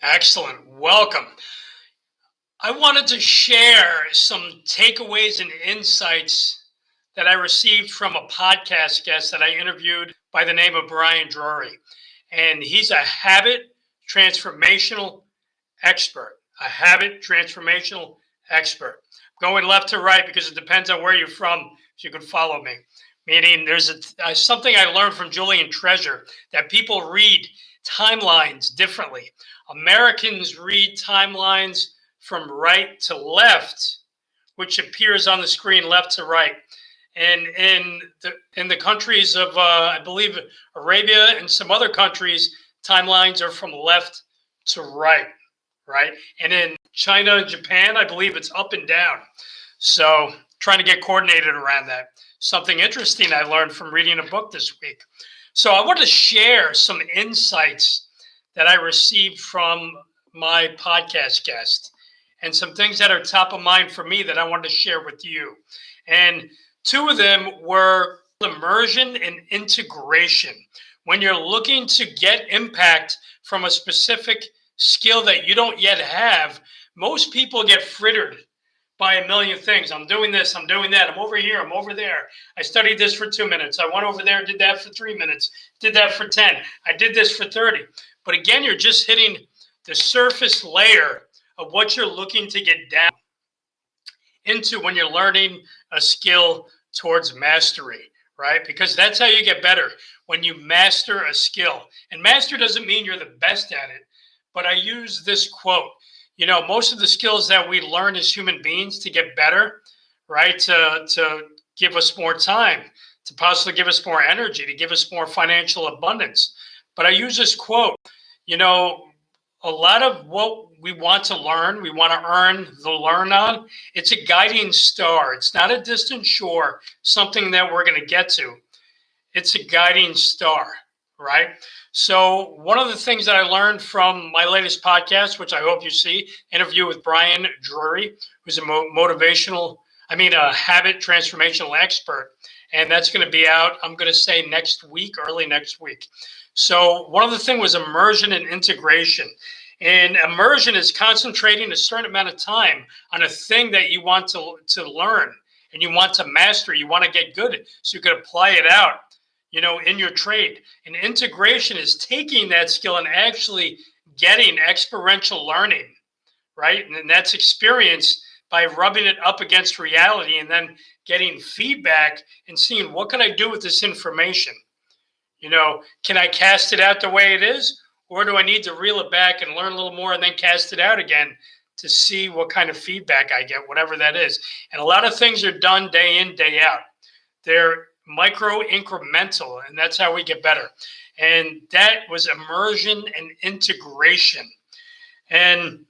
Excellent. Welcome. I wanted to share some takeaways and insights that I received from a podcast guest that I interviewed by the name of Brian Drury. And he's a habit transformational expert. A habit transformational expert. Going left to right because it depends on where you're from, so you can follow me. Meaning there's something I learned from Julian Treasure that people read timelines differently. Americans read timelines from right to left, which appears on the screen left to right. And in the countries of, I believe, Arabia and some other countries, timelines are from left to right, right? And in China and Japan, I believe it's up and down. So trying to get coordinated around that. Something interesting I learned from reading a book this week. So I want to share some insights that I received from my podcast guest and some things that are top of mind for me that I wanted to share with you. And two of them were immersion and integration. When you're looking to get impact from a specific skill that you don't yet have, most people get frittered by a million things. I'm doing this, I'm doing that, I'm over here, I'm over there. I studied this for 2 minutes. I went over there, did that for 3 minutes, did that for 10. I did this for 30. But again, you're just hitting the surface layer of what you're looking to get down into when you're learning a skill towards mastery, right? Because that's how you get better, when you master a skill. And master doesn't mean you're the best at it, but I use this quote. You know, most of the skills that we learn as human beings to get better, right? To give us more time, to possibly give us more energy, to give us more financial abundance. But I use this quote, you know, a lot of what we want to learn, we want to earn the learn on. It's a guiding star. It's not a distant shore, something that we're going to get to. It's a guiding star, right? So one of the things that I learned from my latest podcast, which I hope you see, interview with Brian Drury, who's a a habit transformational expert. And that's going to be out, I'm going to say next week, early next week. So one of the things was immersion and integration. And immersion is concentrating a certain amount of time on a thing that you want to learn and you want to master, you want to get good at, so you can apply it out, you know, in your trade. And integration is taking that skill and actually getting experiential learning, right? And that's experience by rubbing it up against reality and then getting feedback and seeing, what can I do with this information? You know, can I cast it out the way it is? Or do I need to reel it back and learn a little more and then cast it out again to see what kind of feedback I get, whatever that is? And a lot of things are done day in, day out. They're micro incremental, and that's how we get better. And that was immersion and integration. And,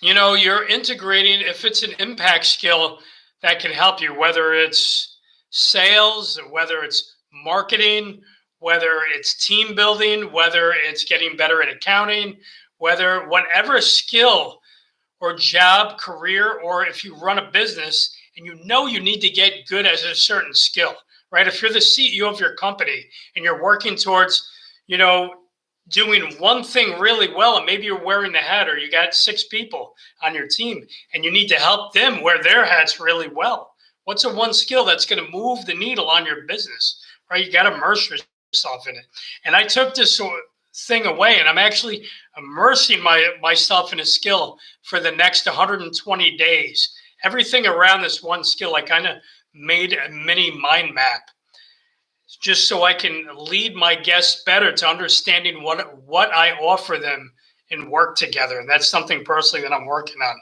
you know, you're integrating, if it's an impact skill that can help you, whether it's sales, whether it's marketing, whether it's team building, whether it's getting better at accounting, whatever skill or job, career, or if you run a business and you know you need to get good at a certain skill, right? If you're the CEO of your company and you're working towards, you know, doing one thing really well, and maybe you're wearing the hat, or you got 6 people on your team and you need to help them wear their hats really well. What's the one skill that's going to move the needle on your business, right? You got to immerse yourself in it. And I took this thing away, and I'm actually immersing myself in a skill for the next 120 days. Everything around this one skill, I kind of made a mini mind map, just so I can lead my guests better to understanding what I offer them and work together. And that's something personally that I'm working on.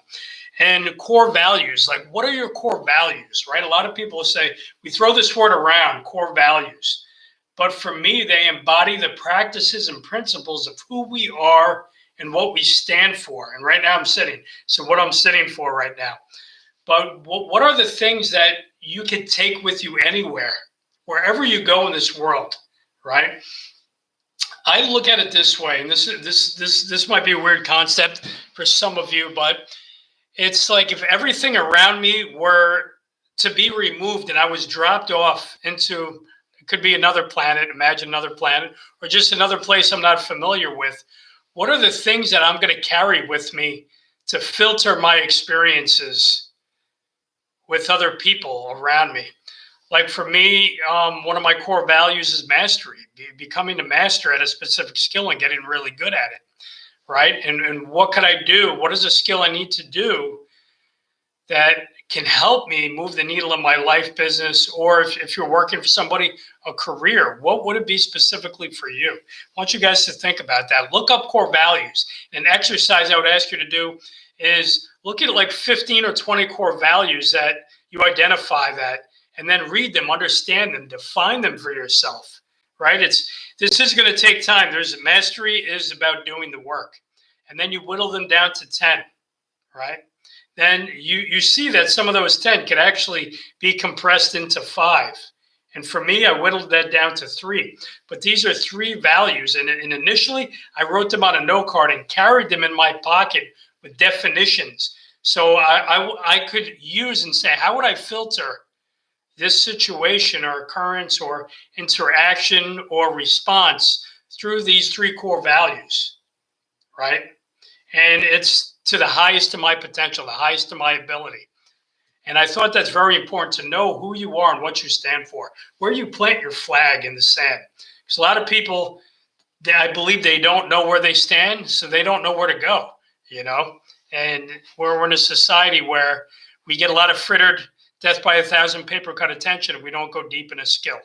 And core values, like, what are your core values, right? A lot of people say, we throw this word around, core values. But for me, they embody the practices and principles of who we are and what we stand for. And right now I'm sitting. So what I'm sitting for right now. But what are the things that you can take with you anywhere, wherever you go in this world, right? I look at it this way, and this might be a weird concept for some of you, but it's like if everything around me were to be removed and I was dropped off into could be another planet, imagine another planet, or just another place I'm not familiar with. What are the things that I'm going to carry with me to filter my experiences with other people around me? Like for me, one of my core values is mastery, becoming a master at a specific skill and getting really good at it, right? And what could I do? What is a skill I need to do that can help me move the needle in my life, business, or if you're working for somebody, a career? What would it be specifically for you? I want you guys to think about that. Look up core values. An exercise I would ask you to do is look at like 15 or 20 core values that you identify that, and then read them, understand them, define them for yourself, right? This is going to take time. Mastery is about doing the work, and then you whittle them down to 10, right? Then you see that some of those 10 can actually be compressed into 5. And for me, I whittled that down to 3. But these are 3 values. And initially, I wrote them on a note card and carried them in my pocket with definitions. So I could use and say, how would I filter this situation or occurrence or interaction or response through these 3 core values, right? And it's to the highest of my potential, the highest of my ability. And I thought that's very important to know who you are and what you stand for, where you plant your flag in the sand. Because a lot of people, I believe they don't know where they stand, so they don't know where to go, you know? And we're in a society where we get a lot of frittered, death by 1,000 paper cut attention if we don't go deep in a skill.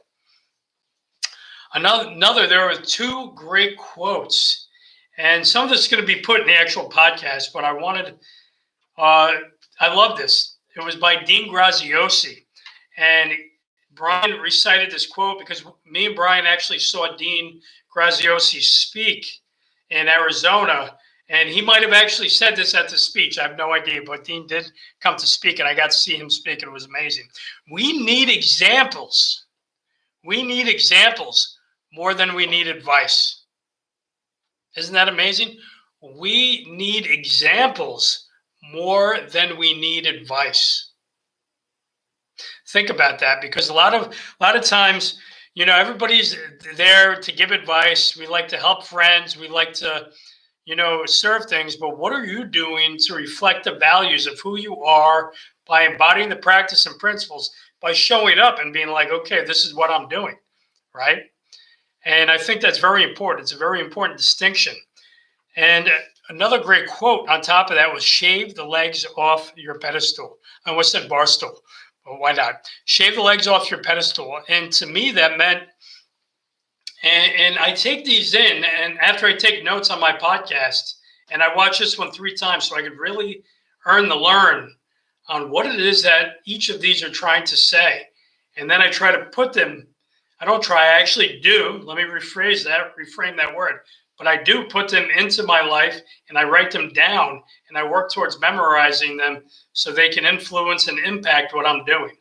There are 2 great quotes. And some of this is going to be put in the actual podcast, but I love this. It was by Dean Graziosi. And Brian recited this quote because me and Brian actually saw Dean Graziosi speak in Arizona. And he might have actually said this at the speech. I have no idea, but Dean did come to speak, and I got to see him speak, and it was amazing. We need examples. We need examples more than we need advice. Isn't that amazing? We need examples more than we need advice. Think about that, because a lot of times, you know, everybody's there to give advice. We like to help friends. We like to, you know, serve things. But what are you doing to reflect the values of who you are by embodying the practice and principles, by showing up and being like, okay, this is what I'm doing, right? And I think that's very important. It's a very important distinction. And another great quote on top of that was, shave the legs off your pedestal. I almost said bar stool, but why not? Shave the legs off your pedestal. And to me, that meant, and I take these in, and after I take notes on my podcast, and I watch this one 3 times so I could really learn on what it is that each of these are trying to say. And then I try to put them, I actually do. Let me reframe that word. But I do put them into my life, and I write them down, and I work towards memorizing them so they can influence and impact what I'm doing.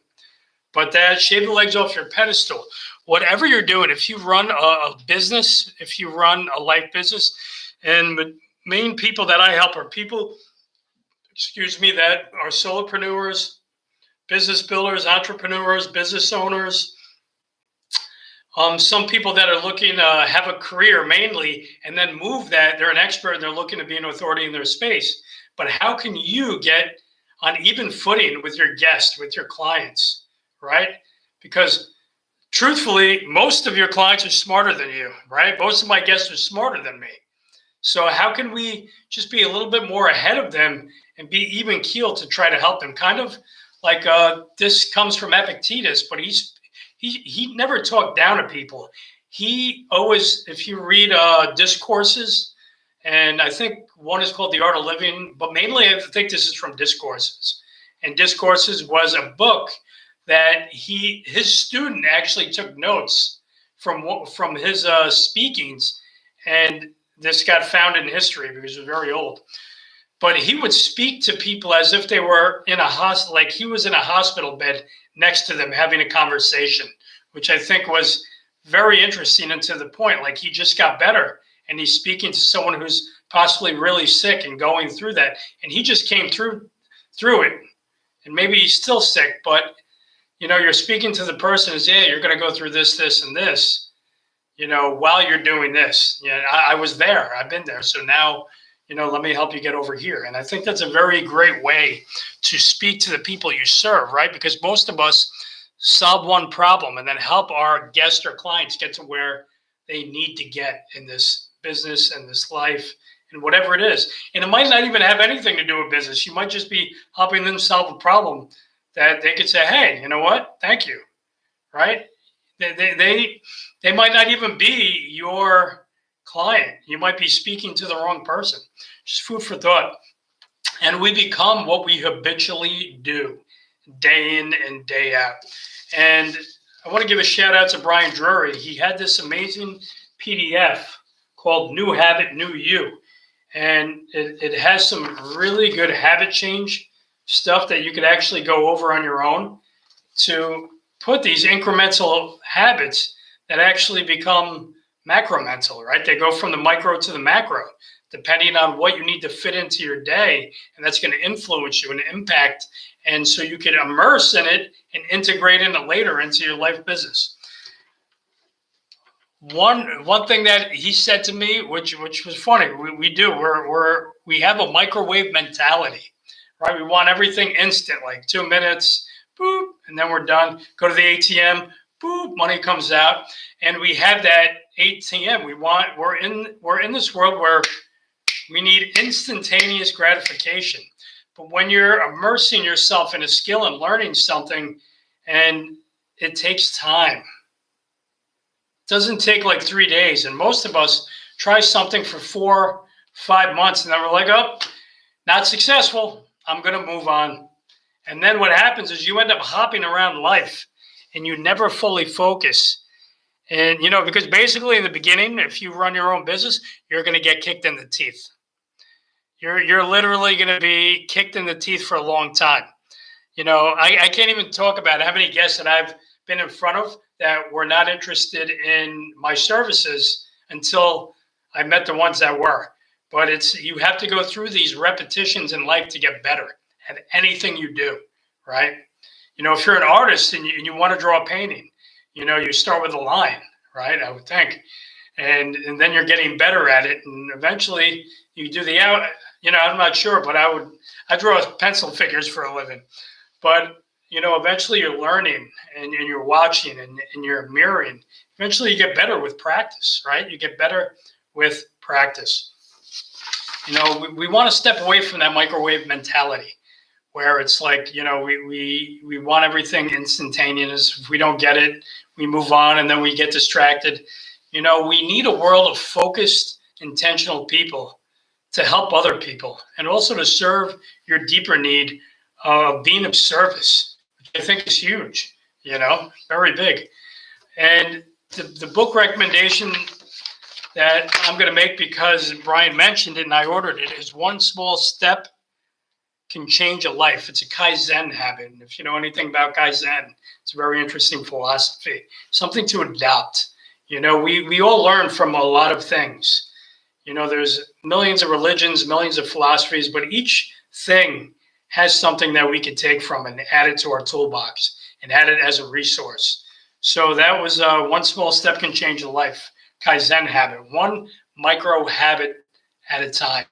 But that, shave the legs off your pedestal. Whatever you're doing, if you run a business, if you run a life business, and the main people that I help are people, that are solopreneurs, business builders, entrepreneurs, business owners, some people that are looking to have a career mainly and then move that. They're an expert and they're looking to be an authority in their space. But how can you get on even footing with your guests, with your clients, right? Because truthfully, most of your clients are smarter than you, right? Most of my guests are smarter than me. So how can we just be a little bit more ahead of them and be even keeled to try to help them? Kind of like this comes from Epictetus, but he never talked down to people. He always, if you read discourses, and I think one is called The Art of Living, but mainly I think this is from Discourses. And Discourses was a book that his student actually took notes from his speakings, and this got found in history because it was very old. But he would speak to people as if they were in a hospital, like he was in a hospital bed next to them having a conversation, which I think was very interesting and to the point. Like he just got better and he's speaking to someone who's possibly really sick and going through that. And he just came through it. And maybe he's still sick, but you're speaking to the person is, yeah, you're going to go through this, this, and this, while you're doing this. I was there, I've been there. So now, let me help you get over here. And I think that's a very great way to speak to the people you serve, right? Because most of us solve one problem and then help our guests or clients get to where they need to get in this business and this life and whatever it is. And it might not even have anything to do with business. You might just be helping them solve a problem that they could say, hey, you know what? Thank you, right? They might not even be your client. You might be speaking to the wrong person. Just food for thought. And we become what we habitually do day in and day out. And I want to give a shout out to Brian Drury. He had this amazing PDF called New Habit, New You. And it has some really good habit change stuff that you could actually go over on your own to put these incremental habits that actually become macromental, right? They go from the micro to the macro, depending on what you need to fit into your day. And that's going to influence you and impact. And so you can immerse in it and integrate it later into your life business. One thing that he said to me, which was funny, we have a microwave mentality, right? We want everything instant, like 2 minutes, boop, and then we're done. Go to the ATM, boop, money comes out, and we have that ATM. We're in this world where we need instantaneous gratification. But when you're immersing yourself in a skill and learning something, and it takes time. Doesn't take like 3 days. And most of us try something for 4, 5 months, and then we're like, oh, not successful. I'm going to move on. And then what happens is you end up hopping around life and you never fully focus. And, because basically in the beginning, if you run your own business, you're going to get kicked in the teeth. You're literally going to be kicked in the teeth for a long time. I can't even talk about how many guests that I've been in front of that were not interested in my services until I met the ones that were. But you have to go through these repetitions in life to get better at anything you do, right? If you're an artist and you want to draw a painting, you start with a line, right? I would think. And then you're getting better at it. And eventually you do the out, I'm not sure, but I draw pencil figures for a living. But eventually you're learning and you're watching and you're mirroring. Eventually you get better with practice, right? You get better with practice. We want to step away from that microwave mentality where it's like, we want everything instantaneous. If we don't get it, we move on and then we get distracted. We need a world of focused, intentional people to help other people and also to serve your deeper need of being of service. I think is huge, very big. And the book recommendation that I'm going to make, because Brian mentioned it and I ordered it, is One Small Step Can Change a Life. It's a Kaizen habit. And if you know anything about Kaizen, it's a very interesting philosophy, something to adopt. We all learn from a lot of things. There's millions of religions, millions of philosophies, but each thing has something that we could take from and add it to our toolbox and add it as a resource. So that was One Small Step Can Change a Life, Kaizen habit, one micro habit at a time.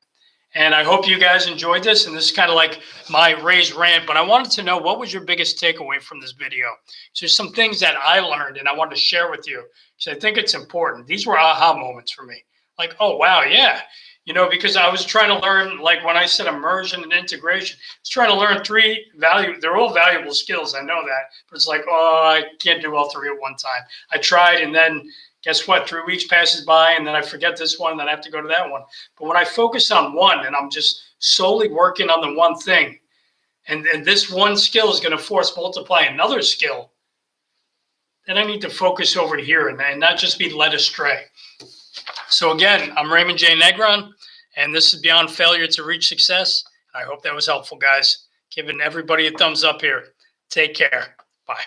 And I hope you guys enjoyed this. And this is kind of like my raised rant, but I wanted to know, what was your biggest takeaway from this video? So there's some things that I learned and I wanted to share with you because I think it's important. These were aha moments for me. Like, oh, wow, yeah. Because I was trying to learn, like when I said immersion and integration, I was trying to learn they're all valuable skills. I know that, but it's like, oh, I can't do all 3 at one time. I tried, and then guess what? 3 weeks passes by, and then I forget this one, and then I have to go to that one. But when I focus on one, and I'm just solely working on the one thing, and this one skill is going to force multiply another skill, then I need to focus over here and not just be led astray. So again, I'm Raymond J. Negron, and this is Beyond Failure to Reach Success. I hope that was helpful, guys. Giving everybody a thumbs up here. Take care. Bye.